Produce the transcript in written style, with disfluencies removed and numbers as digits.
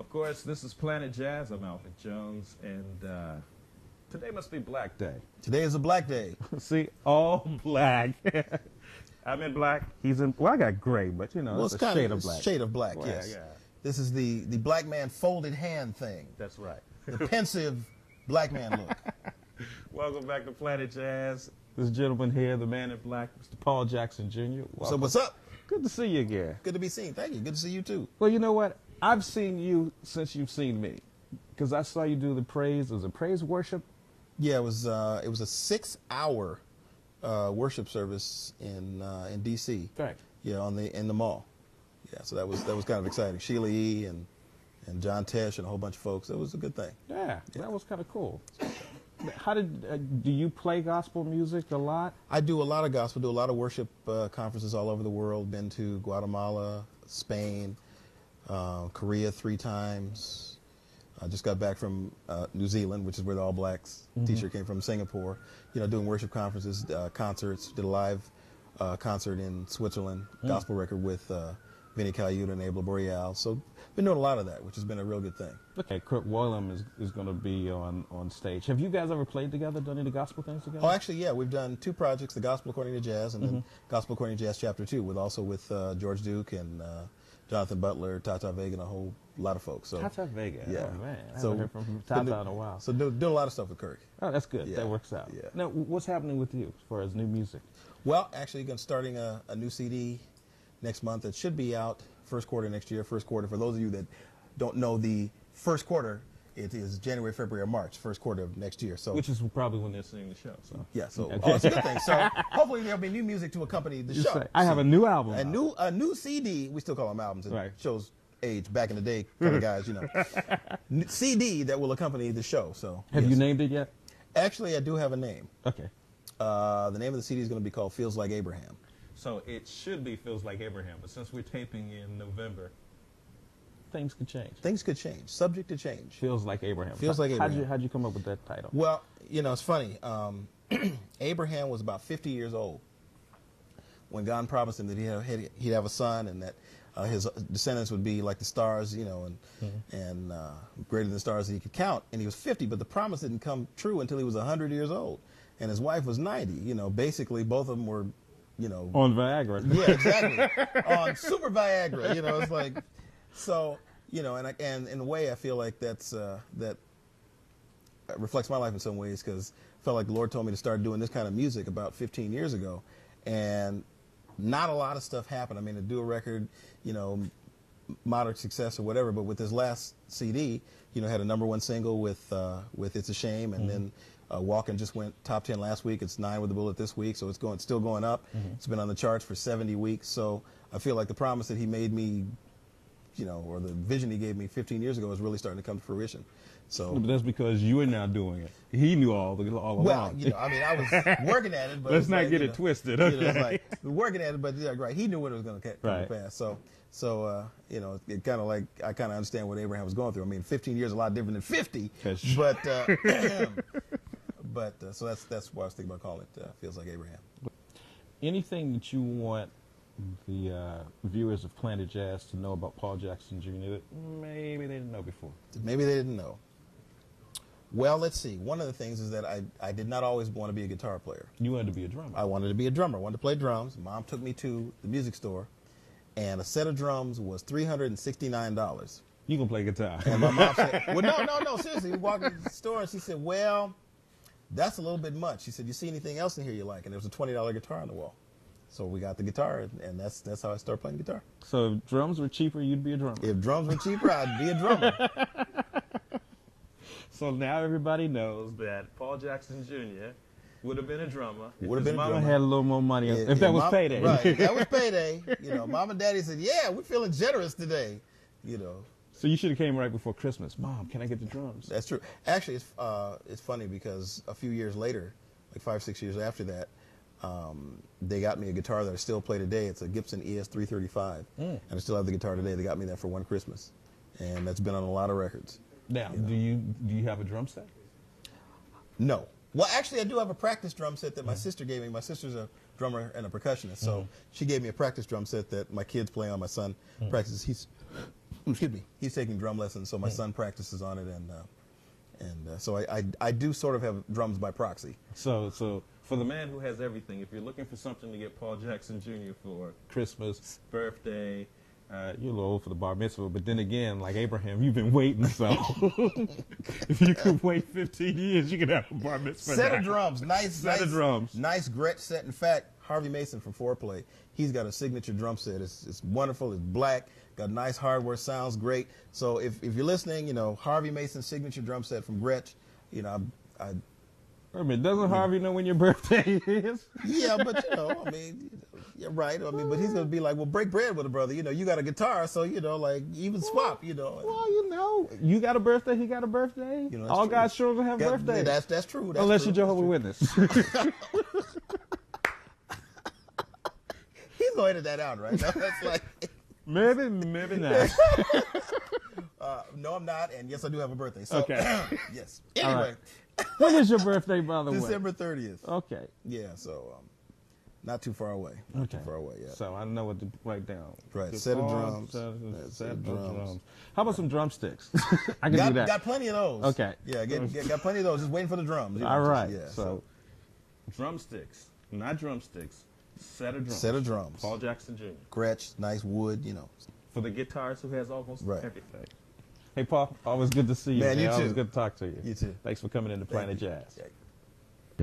Of course, this is Planet Jazz. I'm Alvin Jones, and today must be Black Day. Today is a black day. See, all black. I'm in black. He's in. Well, I got gray, but you know, Well, it's a shade of black. Shade of black, Well, yes. yeah. This is the black man folded hand thing. That's right. The pensive black man look. Welcome back to Planet Jazz. This gentleman here, the man in black, Mr. Paul Jackson Jr. So Welcome. what's up? Good to see you again. Good to be seen. Thank you. Good to see you too. Well, you know what? I've seen you since you've seen me, because I saw you do the praise. It was a praise worship. Yeah, it was a 6-hour worship service in D.C. Right. Yeah, in the mall. Yeah, so that was kind of exciting. Sheila E. and John Tesh and a whole bunch of folks. That was a good thing. Yeah, that was kind of cool. How do you play gospel music a lot? I do a lot of gospel, do a lot of worship conferences all over the world. Been to Guatemala, Spain, Korea 3 times. I just got back from New Zealand, which is where the All Blacks t-shirt came from, Singapore. You know, doing worship conferences, concerts. Did a live concert in Switzerland, gospel record with Vinnie Colaiuta and Abel Boreal. So been doing a lot of that, which has been a real good thing. Okay, Kirk Whalum is going to be on stage. Have you guys ever played together, done any gospel things together? Oh, actually, yeah. We've done 2 projects, The Gospel According to Jazz and then Gospel According to Jazz Chapter 2, with George Duke and Jonathan Butler, Tata Vega, and a whole lot of folks. So, Tata Vega? Yeah. Oh, man. I haven't heard from Tata in a while. So doing a lot of stuff with Kirk. Oh, that's good. Yeah. That works out. Yeah. Now, what's happening with you as far as new music? Well, actually, starting a new CD next month. It should be out first quarter next year. First quarter, for those of you that don't know, the first quarter, it is January, February, or March, first quarter of next year. So, which is probably when they're seeing the show. So yeah, so okay. Oh, it's a good thing. So hopefully there'll be new music to accompany the show. I have a new album. A new CD. We still call them albums. It right. shows age back in the day, kind of guys, you know. CD that will accompany the show. So have you named it yet? Actually, I do have a name. Okay. The name of the CD is going to be called Feels Like Abraham. So it should be Feels Like Abraham, but since we're taping in November, things could change. Things could change. Subject to change. Feels Like Abraham. Feels Like Abraham. How'd you come up with that title? Well, you know, it's funny. Abraham was about 50 years old when God promised him that he'd have a son and that his descendants would be like the stars, you know, and greater than the stars that he could count. And he was 50, but the promise didn't come true until he was 100 years old. And his wife was 90. You know, basically both of them were, you know, on Viagra. Yeah, exactly. On super Viagra. You know, it's like, so, you know, and in a way I feel like that reflects my life in some ways, because I felt like the Lord told me to start doing this kind of music about 15 years ago, and not a lot of stuff happened. I mean, to do a record, you know, moderate success or whatever, but with this last CD, you know, had a #1 single with It's a Shame, and then Walkin' just went top 10 last week. It's 9 with the Bullet this week, so it's still going up. It's been on the charts for 70 weeks. So I feel like the promise that he made me, you know, or the vision he gave me 15 years ago is really starting to come to fruition. So, but that's because you are now doing it. He knew all along. Well, you know, I mean, I was working at it, but let's not get it twisted. Okay. You know, it's like working at it, but yeah, right. He knew when it was going to come to pass. So you know, it kind of like I kind of understand what Abraham was going through. I mean, 15 years is a lot different than 50, but so that's why I was thinking about calling it Feels Like Abraham. Anything that you want the viewers of Planet Jazz to know about Paul Jackson Jr. that maybe they didn't know before? Maybe they didn't know. Well, let's see. One of the things is that I did not always want to be a guitar player. You wanted to be a drummer. I wanted to be a drummer. I wanted to play drums. Mom took me to the music store, and a set of drums was $369. You can play guitar. And my mom said, well, no, seriously. We walked into the store, and she said, well, that's a little bit much. She said, you see anything else in here you like? And there was a $20 guitar on the wall. So we got the guitar, and that's how I started playing guitar. So if drums were cheaper, you'd be a drummer. If drums were cheaper, I'd be a drummer. So now everybody knows that Paul Jackson Jr. would have been a drummer if his mama drummer. had a little more money. If that was payday. Right, if that was payday. You know, Mom and Daddy said, yeah, we're feeling generous today. You know. So you should have came right before Christmas. Mom, can I get the drums? That's true. Actually, it's funny because a few years later, like 5, 6 years after that, they got me a guitar that I still play today. It's a Gibson ES 335, and I still have the guitar today. They got me that for one Christmas, and that's been on a lot of records. Now, do you have a drum set? No. Well, actually, I do have a practice drum set that my sister gave me. My sister's a drummer and a percussionist, so she gave me a practice drum set that my kids play on. My son practices. excuse me, he's taking drum lessons, so my son practices on it, and so I do sort of have drums by proxy. So for the man who has everything, if you're looking for something to get Paul Jackson Jr. for Christmas, birthday, you're a little old for the bar mitzvah, but then again, like Abraham, you've been waiting, so if you could wait 15 years, you could have a bar mitzvah. Set of drums, nice drums. Nice Gretsch set. In fact, Harvey Mason from Foreplay, he's got a signature drum set. It's wonderful, it's black, got nice hardware, sounds great. So if you're listening, you know, Harvey Mason's signature drum set from Gretsch, you know, I Wait a minute, doesn't Harvey know when your birthday is? yeah, but you know, I mean, you're right. I mean, but he's gonna be like, well, break bread with a brother. You know, you got a guitar, so you know, like even swap. You know. Well, you know, you got a birthday, he got a birthday. You know, all true. God's children have birthdays. That's true. That's Unless true. you're Jehovah's Witness. He's gonna edit that out, right? That's like maybe not. no, I'm not, and yes, I do have a birthday. So, Okay. yes. All Anyway, right. When is your birthday, by the way? December 30th. Okay. Yeah, so not too far away. Not too far away. Yeah. So I know what to write down. Right. Good Set of Paul, drums. Set of drums. How about some drumsticks? I can got, do that. Got plenty of those. Okay. Yeah, got plenty of those. Just waiting for the drums. You know, All right. Yeah. So drumsticks, not drumsticks. Set of drums. Set of drums. Paul Jackson Jr. Gretsch, nice wood. You know. For the guitarist who has almost Right. everything. Hey, Paul, always good to see you. Man, you too. Always good to talk to you. You too. Thanks for coming into Planet Jazz. Yeah.